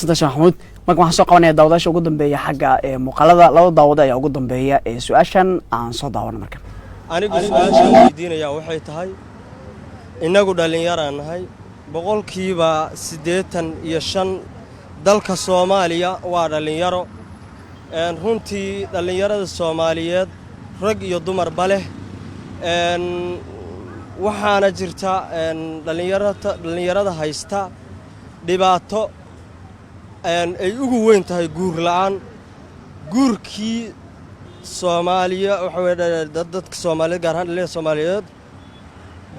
سداش محمود marka waxaan soo qabanaya daawadaasha ugu dambeeya xagga muuqaalada laba daawada ayaa ugu dambeeya su'aashan aan soo daawano markan anigu su'aashan weydiinaya waxay tahay inagu dhalinyaraan nahay boqolkiiba 85 dalka Soomaaliya waa dhalinyaro runtii dhalinyarada Soomaaliyeed rag iyo dumar bale waxaana jirta dhalinyarada haysta dhibaato ay ugu weyn tahay guur la'aan guurkii Soomaaliya waxa weeye dadka Soomaaliyeed gaar ahaan dhalinyarada Soomaaliyeed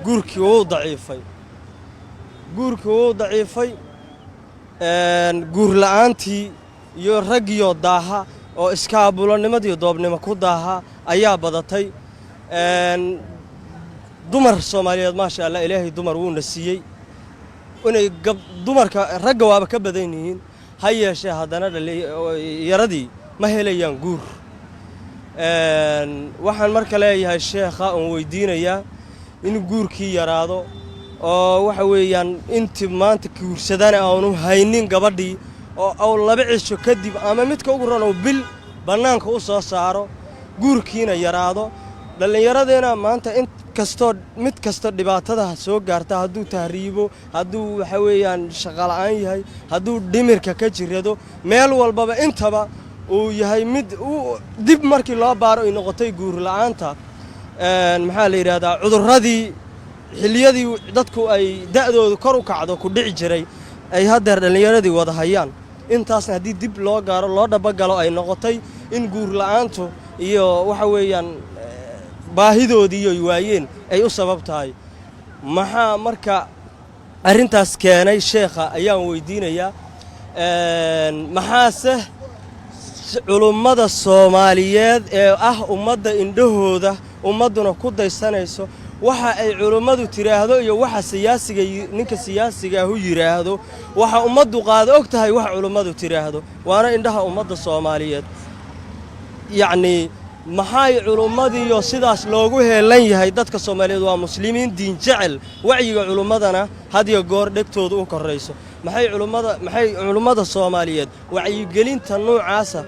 guurkii wuu daciifay guur la'aantii iyo rag iyo daaha oo iskaabulanimadii doobnimo ku daaha ayaa badatay dumar Soomaaliyeed ma sha Allah Ilaahay dumar wuu nasiiyay inay dumarka ragga waaba ka badan yihiin hayeeshee haddana yaradii ma helayaan guur waxaan marka leeyahay sheekha aan weydiinayaa in guurkii yaraado oo waxa weeyaan intii maanta guursadana aanu haynin gabadhii oo laba cisho kadib ama midka ugu roon oo bil banaanka u soo saaro guurkiina yaraado dhalinyaradena maanta mid kasto dhibaatada soo gaarta hadduu tahriibo hadduu waxa weeyaan shaqo la'aan yahay hadduu dhimirka ka jirado meel walbaba intaba uu yahay mid dib markii loo baaro ay noqotay guur la'aanta maxaa la yiraahdaa cudurradii xilliyadii dadku ay da'doodu kor u kacdo ku dhici jiray ay haddeer dhalinyaradii wada hayaan intaasna haddii dib loo gaaro loo dhabagalo ay noqotay in guur la'aantu iyo waxa weeyaan baahidoodii ay waayeen ay u sabab tahay maxaa marka arintaas keenay sheekha ayaan weydiinayaa maxaase culummada Soomaaliyeed ee ummadda indhahooda ummaduna ku daysanayso waxa ay culummadu tiraahdo iyo waxa siyaasiga ninka siyaasiga ah yiraahdo waxa ummaddu qaad og tahay waxa culummadu tiraahdo waana indhaha ummadda Soomaaliyeed yacni maxay culummadii sidaas loogu heelan yahay dadka Soomaaliyeed waa muslimiin diin jecel wacyiga culummadana hadiyo goor dhegtooda u koreyso maxay culummada Soomaaliyeed wacyi gelinta noocaasa